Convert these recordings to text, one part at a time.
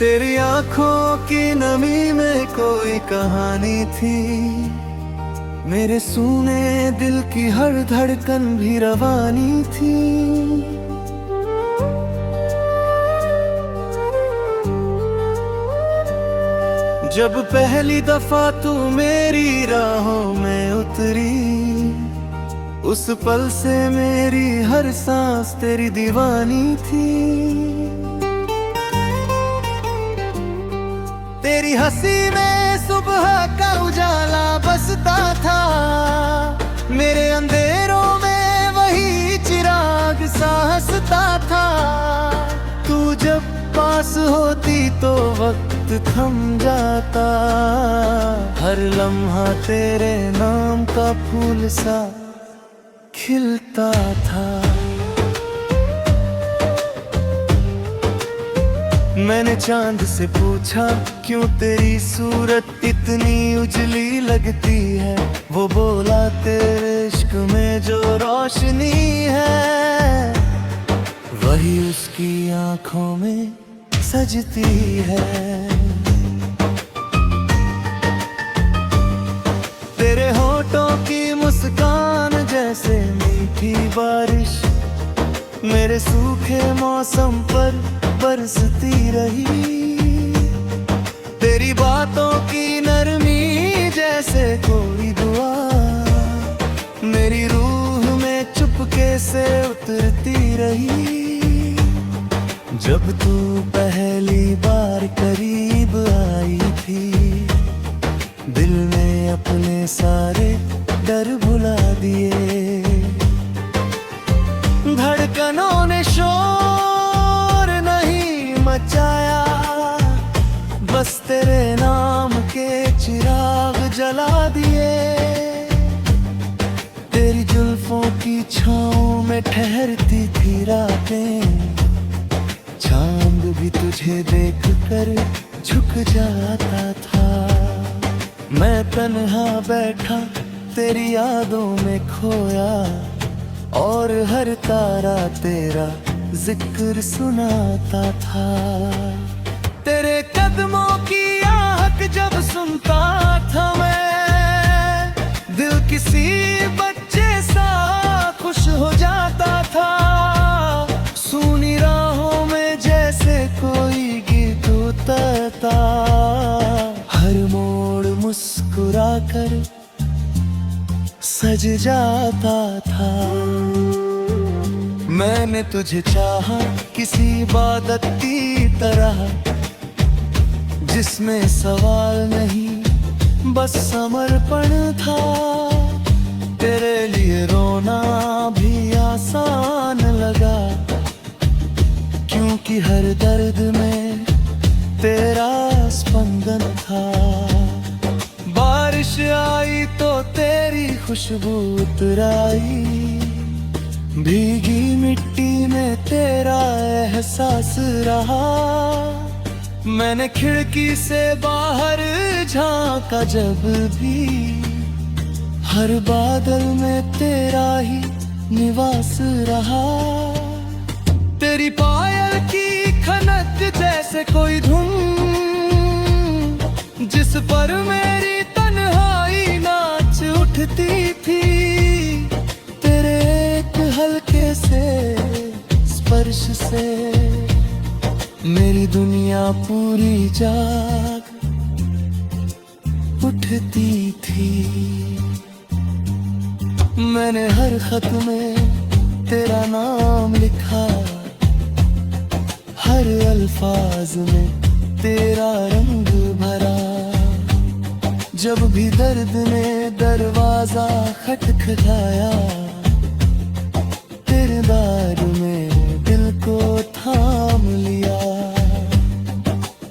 तेरी आंखों की नमी में कोई कहानी थी, मेरे सूने दिल की हर धड़कन भी रवानी थी। जब पहली दफा तू मेरी राहों में उतरी, उस पल से मेरी हर सांस तेरी दीवानी थी। तेरी हंसी में सुबह का उजाला बसता था, मेरे अंधेरों में वही चिराग सा हंसता था। तू जब पास होती तो वक्त थम जाता, हर लम्हा तेरे नाम का फूल सा खिलता था। मैंने चांद से पूछा क्यों तेरी सूरत इतनी उजली लगती है, वो बोला तेरे इश्क में जो रोशनी है वही उसकी आंखों में सजती है। तेरे होठों की मुस्कान जैसे मीठी बारिश मेरे सूखे मौसम पर बरसती रही। तेरी बातों की नरमी जैसे कोई दुआ मेरी रूह में चुपके से उतरती रही। जब तू पहली बार करीब आई थी, दिल ने अपने सारे डर भुला दिए। धड़कनों ने शोर नहीं मचाया, बस तेरे नाम के चिराग जला दिए। तेरी जुल्फों की छाँव में ठहरती थी रातें, चांद भी तुझे देखकर झुक जाता था। मैं तन्हा बैठा तेरी यादों में खोया, और हर तारा तेरा जिक्र सुनाता था। तेरे कदमों की आहट जब सुनता था मैं, दिल किसी बच्चे सा खुश हो जाता था। सूनी राहों में जैसे कोई गीत उतरता, हर मोड़ मुस्कुराकर सज जाता था। मैंने तुझे चाहा किसी इबादत की तरह, जिसमें सवाल नहीं बस समर्पण था। तेरे लिए रोना भी आसान लगा, क्योंकि हर दर्द में तेरा स्पंदन था। बारिश आई तो तेरी खुशबू उतराई, भीगी मिट्टी में तेरा एहसास रहा। मैंने खिड़की से बाहर झांका जब भी, हर बादल में तेरा ही निवास रहा। तेरी पायल की खनक जैसे कोई धुन, जिस पर मेरी तन्हाई नाच उठती थी। तेरे एक हल्के से स्पर्श से मेरी दुनिया पूरी जाग उठती थी। मैंने हर खत में तेरा नाम लिखा, हर अल्फाज में तेरा रंग भरा। जब भी दर्द ने दरवाजा खटखटाया, तेरे दार में दिल को थाम लिया।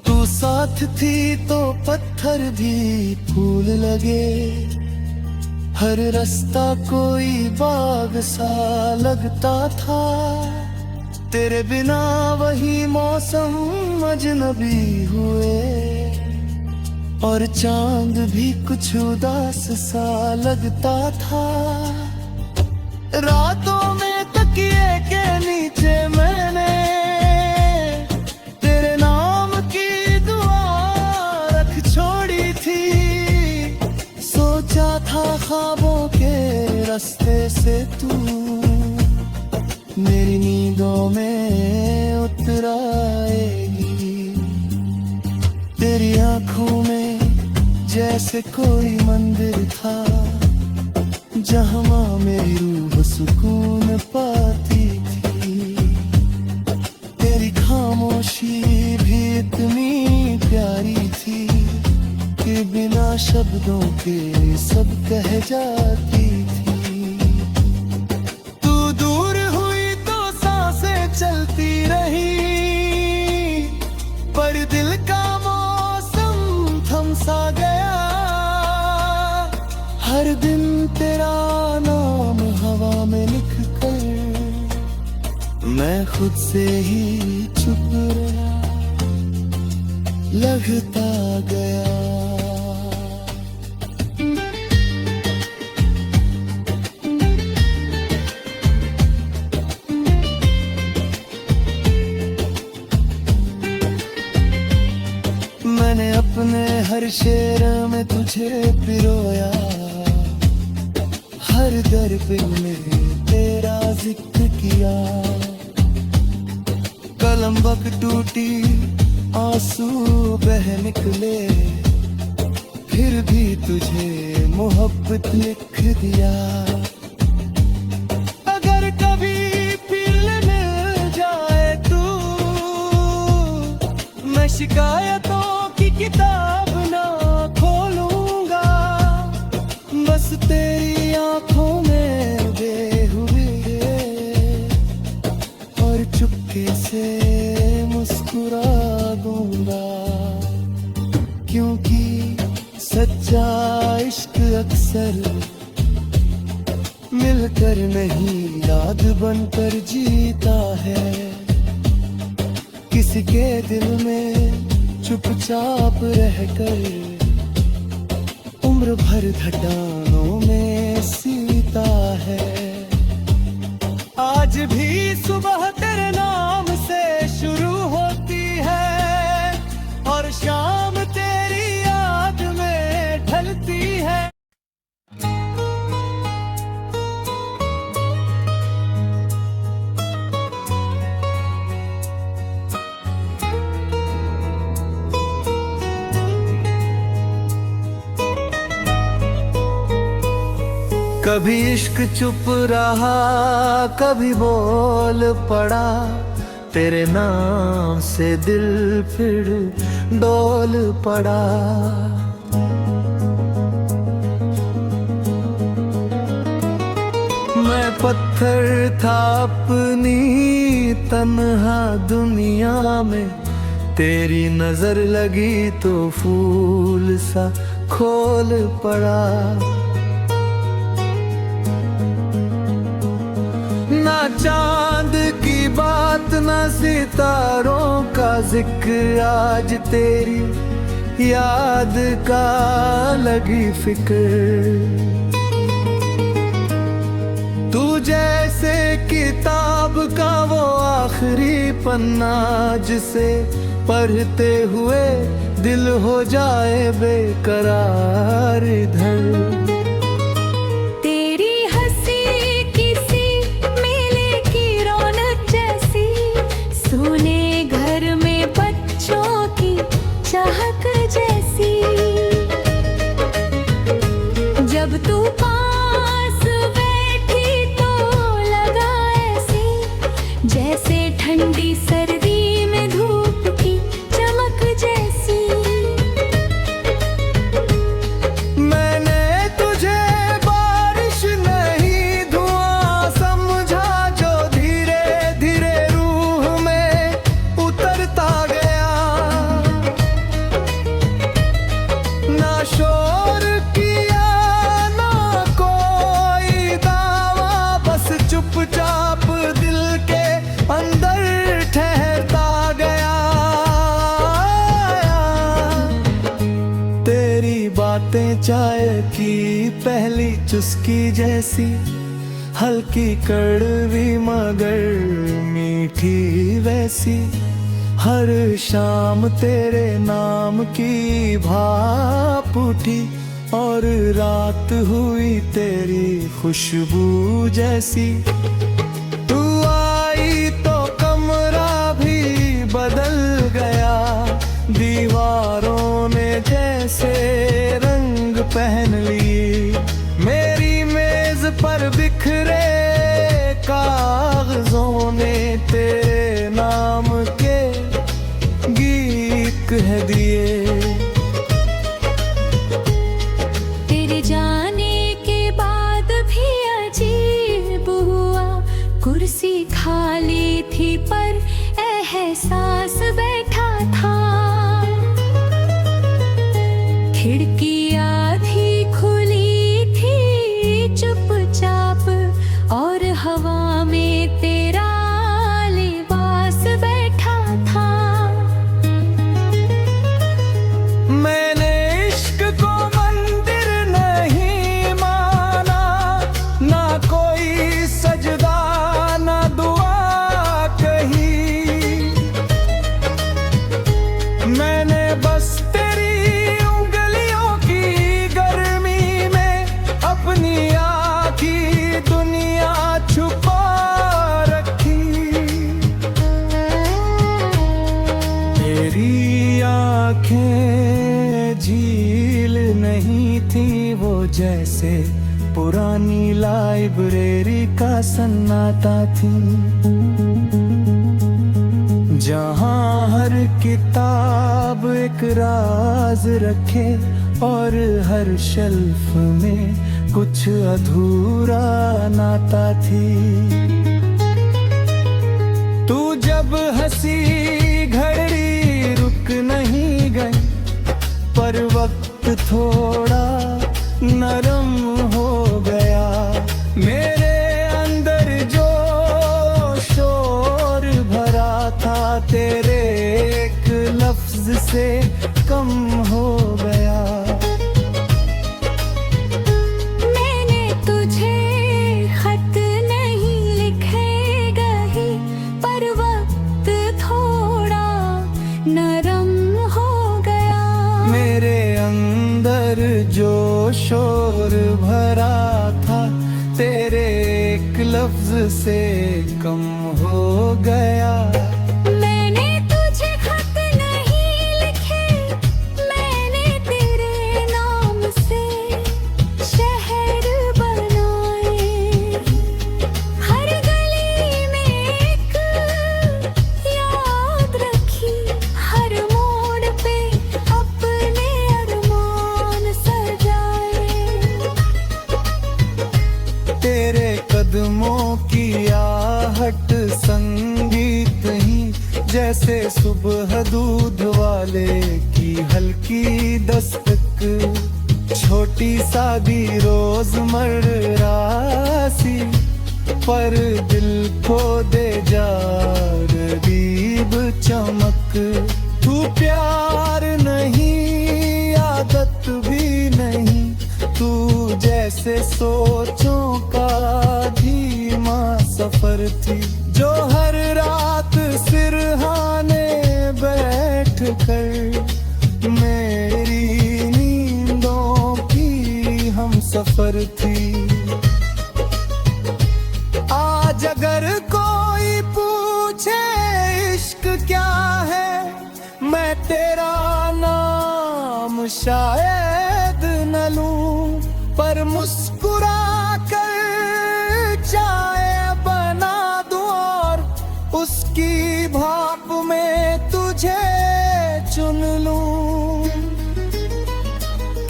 तू साथ थी तो पत्थर भी फूल लगे, हर रास्ता कोई बाग सा लगता था। तेरे बिना वही मौसम अजनबी हुए, और चांद भी कुछ उदास सा लगता था। रातों में तकिए के नीचे मैंने तेरे नाम की ख्वाबों के रास्ते से तू मेरी नींदों में उतर आएगी। तेरी आंखों में जैसे कोई मंदिर था जहाँ मेरी रूह सुकून पाती थी। तेरी खामोशी भी इतनी प्यारी थी कि बिना शब्दों के सब कह जाती थी। तू दूर हुई तो सांसें चलती रही, पर दिल का मौसम थम सा गया। हर दिन तेरा नाम हवा में लिख कर मैं खुद से ही चुप रहा, लगता गया। मैंने अपने हर शेर में तुझे पिरोया, हर दर्द में तेरा जिक्र किया। कलम बक टूटी, आंसू बह निकले, फिर भी तुझे मोहब्बत लिख दिया। अगर कभी फिर मिल जाए तू, मैं शिकायतों की किताब ना खोलूंगा। बस तेरी आंखों में बेहुए और चुपके से मुस्कुरा दूंगा। क्योंकि सच्चा इश्क अक्सर मिलकर नहीं याद बनकर जीता है। किसी के दिल में चुपचाप रहकर उम्र भर घटानों में सीता है। आज भी सुबह तेरे नाम से शुरू होती है और शाम तेरी याद में ढलती है। कभी इश्क चुप रहा, कभी बोल पड़ा, तेरे नाम से दिल फिर डोल पड़ा। मैं पत्थर था अपनी तन्हा दुनिया में, तेरी नजर लगी तो फूल सा खोल पड़ा। ना चांद की बात ना सितारों का जिक्र, आज तेरी याद का लगी फिक्र। तू जैसे किताब का वो आखिरी पन्ना, जिसे पढ़ते हुए दिल हो जाए बेकरार इधर। जब तू पास बैठी तो लगा ऐसे, जैसे ठंडी सर्दी में धूप की चमक जैसी। मैंने तुझे बारिश नहीं धुआं समझा, जो धीरे धीरे रूह में उतरता गया। ना शोर किया ना कोई दावा, बस चुपचाप दिल के अंदर ठहरता गया। तेरी बातें चाय की पहली चुस्की जैसी, हल्की कड़वी मगर मीठी वैसी। हर शाम तेरे नाम की भाप उठी, और रात हुई तेरी खुशबू जैसी। तू आई तो कमरा भी बदल गया, दीवारों ने जैसे रंग पहन लिए। मेरी मेज पर बिखरे कागजों ने तेरे नाम के गीत कह दिए। तेरे जाने के बाद भी अजीब हुआ, कुर्सी खाली थी पर एहसास बैठा था। खिड़की आधी खुली थी चुपचाप, और हवा में तेरा लिबास बैठा था। मैंने इश्क को मंदिर नहीं माना, ना कोई सजदा ना दुआ कही। मैंने बस तेरी उंगलियों की गर्मी में अपनी आँखी दुनिया छुपा रखी। तेरी आँखें झील नहीं थी वो, जैसे पुरानी लाइब्रेरी का सन्नाटा थी, जहाँ हर किताब एक राज रखे और हर शेल्फ में कुछ अधूरा नाता थी। तू जब हंसी घड़ी रुक नहीं गई, पर वक्त थोड़ा नरम हो गया। मेरे अंदर जो शोर भरा था तेरे एक लफ्ज से कम हो गया। मैंने तुझे खत नहीं लिखे गही, पर वक्त थोड़ा नरम हो गया। मेरे अंदर जो शोर भरा था तेरे एक लफ्ज से कम हो गया। मैंने तुझे खत नहीं लिखे, मैंने तेरे नाम से शहर बनाए। हर गली में एक याद रखी, हर मोड़ पे अपने अरमान सजाए। तेरे कदमों की आहट संगीत ही, जैसे सुबह दूध वाले की हल्की दस्तक। छोटी सादी रोजमर्रा सी, पर दिल खो दे जा रदीब चमक। तू प्यार नहीं, आदत भी नहीं, तू जैसे सोचों का धीमा सफर थी, जो हर रात सिरहाने बैठ कर मेरी नींदों की हम सफर थी। आज अगर कोई पूछे इश्क क्या है, मैं तेरा नाम शायद न लूं, पर मुस्कुरा कर चाय बना दूं और उसकी भाप में तुझे चुन लूं।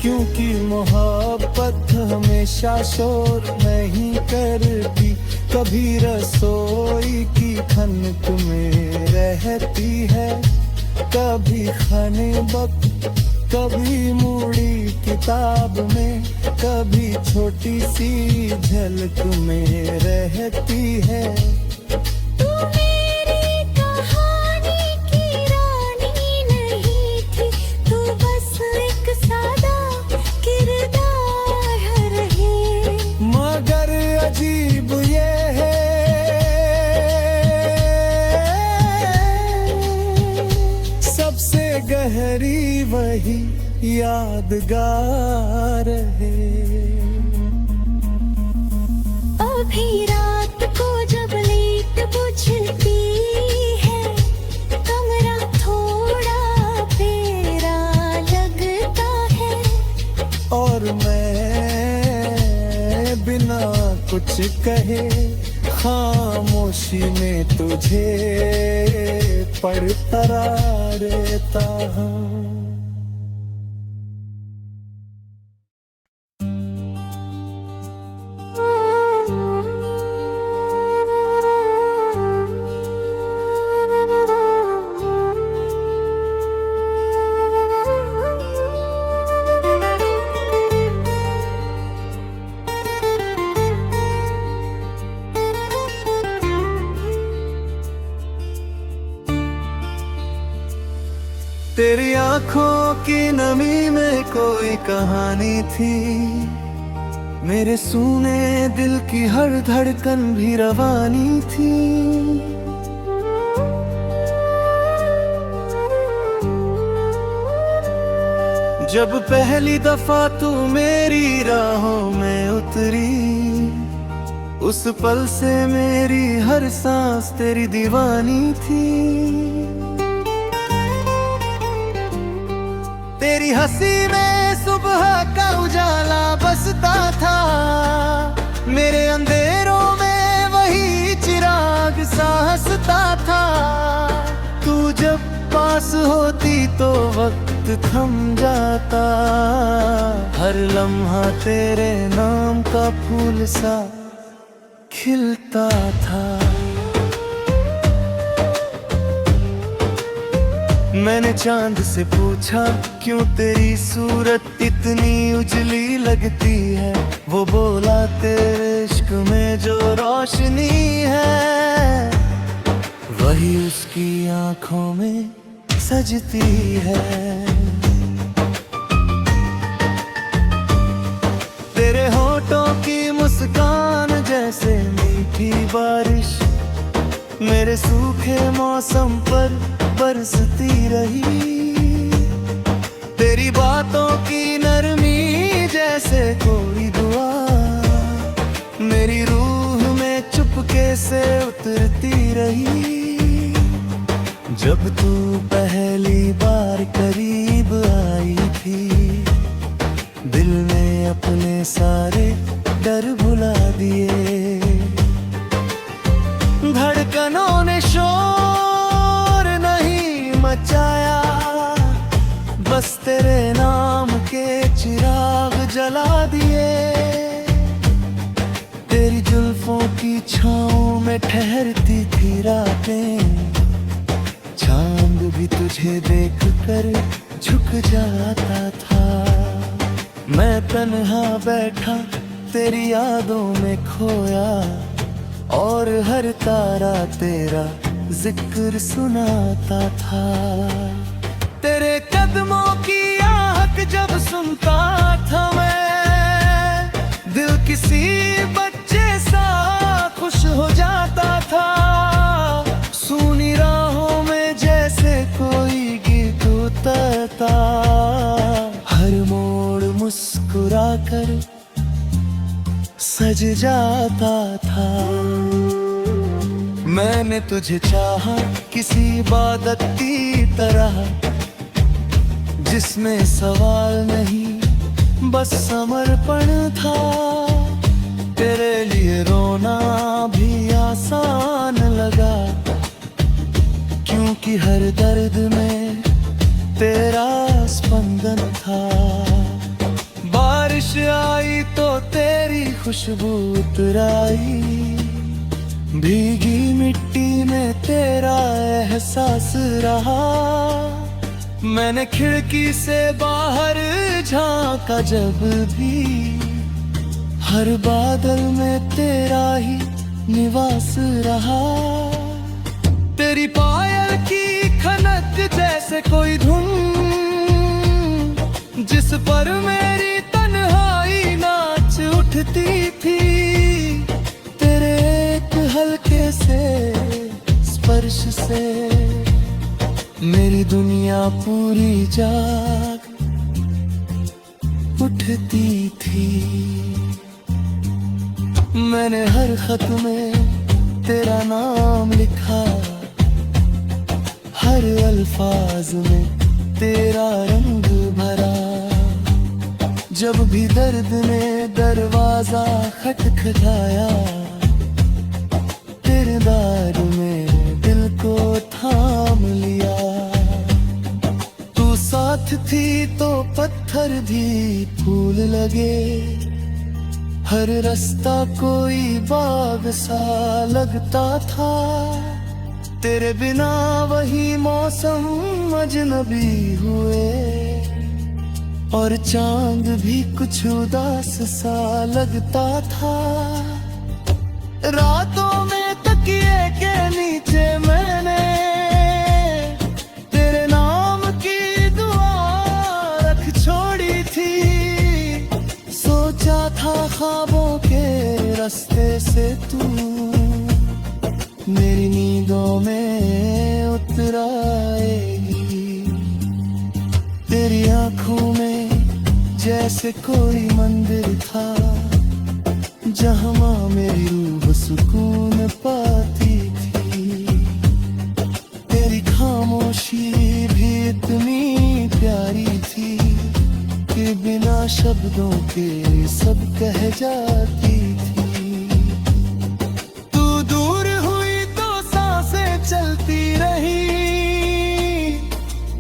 क्योंकि मोहब्बत हमेशा शोर नहीं करती, कभी रसोई की खनक में रहती है, कभी खाने वक्त, कभी मुड़ी किताब में, कभी छोटी सी झलक में रहती है। तू मेरी कहानी की रानी नहीं थी, तू बस एक सादा किरदार रही। मगर अजीब ये है, सबसे गहरी वही यादगार है। अभी रात को जब लेट बुझती है, कमरा थोड़ा फेरा लगता है, और मैं बिना कुछ कहे खामोशी में तुझे पढ़ता रहता हूँ। तेरी आंखों की नमी में कोई कहानी थी, मेरे सूने दिल की हर धड़कन भी रवानी थी। जब पहली दफा तू मेरी राहों में उतरी, उस पल से मेरी हर सांस तेरी दीवानी थी। तेरी हंसी में सुबह का उजाला बसता था, मेरे अंधेरों में वही चिराग सा हंसता था। तू जब पास होती तो वक्त थम जाता, हर लम्हा तेरे नाम का फूल सा खिलता था। मैंने चांद से पूछा क्यों तेरी सूरत इतनी उजली लगती है, वो बोला तेरे इश्क में जो रोशनी है, वही उसकी आंखों में सजती है। तेरे होठों की मुस्कान जैसे मीठी बारिश, मेरे सूखे मौसम पर बरसती रही। तेरी बातों की नरमी जैसे कोई दुआ, मेरी रूह में चुपके से उतरती रही। जब तू पहली बार करीब आई थी, दिल ने अपने सारे डर भुला दिए। धड़कनों ने शोर नहीं मचाया, बस तेरे नाम के चिराग जला दिए। तेरी जुल्फों की छाँव में ठहरती थी रातें, चांद भी तुझे देखकर झुक जाता था। मैं तन्हा बैठा तेरी यादों में खोया, और हर तारा तेरा जिक्र सुनाता था। तेरे कदमों की आहट जब सुनता था मैं, दिल किसी बच्चे सा खुश हो जाता था। सूनी राहों में जैसे कोई गीत उतरता, हर मोड़ मुस्कुरा कर सज जाता था। मैंने तुझे चाहा किसी इबादत की तरह, जिसमें सवाल नहीं बस समर्पण था। तेरे लिए रोना भी आसान लगा, क्योंकि हर दर्द में तेरा स्पंदन था। बारिश आई तो तेरी खुशबू उतराई, भीगी मिट्टी में तेरा एहसास रहा। मैंने खिड़की से बाहर झांका जब भी, हर बादल में तेरा ही निवास रहा। तेरी पायल की खनक जैसे कोई धुन, जिस पर मेरी तन्हाई नाच उठती थी। तेरे एक हल्के से स्पर्श से मेरी दुनिया पूरी जाग लिखती थी। मैंने हर खत में तेरा नाम लिखा, हर अल्फाज में तेरा रंग भरा। जब भी दर्द ने दरवाजा खटखटाया, किरदार में दिल को थाम लिया। तू साथ थी तो पत्थर भी फूल लगे, हर रास्ता कोई बाग सा लगता था। तेरे बिना वही मौसम अजनबी हुए, और चांद भी कुछ उदास सा लगता था। रातों में तकिए के नीचे मैंने तेरे नाम की दुआ रख छोड़ी थी। सोचा था ख्वाबों के रास्ते से तू मेरी नींदों में उतर आएगी। तेरी आंखों में जैसे कोई मंदिर था, जहाँ माँ मेरी रूह सुकून पाती थी। तेरी खामोशी भी इतनी प्यारी थी कि बिना शब्दों के सब कह जाती थी। तू दूर हुई तो सांसें चलती रही,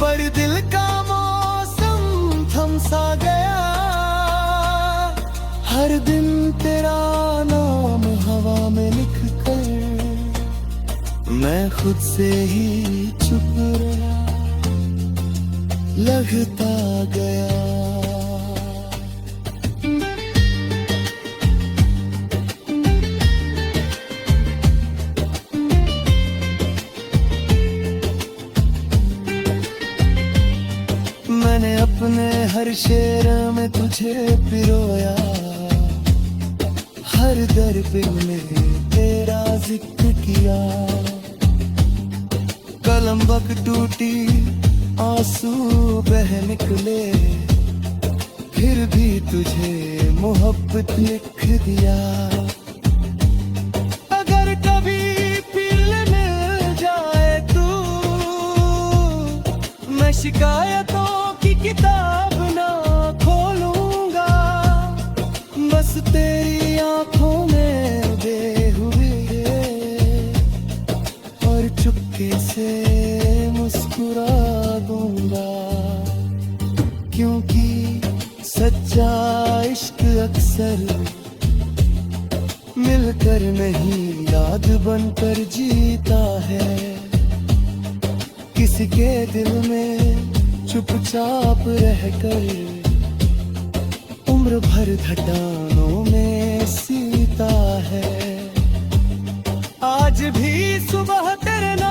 पर दिल का मौसम थम सा गया। हर दिन तेरा नाम हवा में लिख कर मैं खुद से ही चुप रहा, लगता गया। मैंने अपने हर शेर में तुझे पिरोया, हर दर्द में तेरा जिक्र किया। कलम बक टूटी, आंसू बह निकले, फिर भी तुझे मोहब्बत लिख दिया। अगर कभी फिर मिल जाए तू, मैं शिकायतों की किताब ना खोलूंगा। बस तेरी आंखों में बेहुए और चुपके से मुस्कुरा दूंगा। क्योंकि सच्चा इश्क अक्सर मिलकर नहीं याद बनकर जीता है। किसी के दिल में चुपचाप रहकर उम्र भर घटानों में सीता है। आज भी सुबह तेरे नाम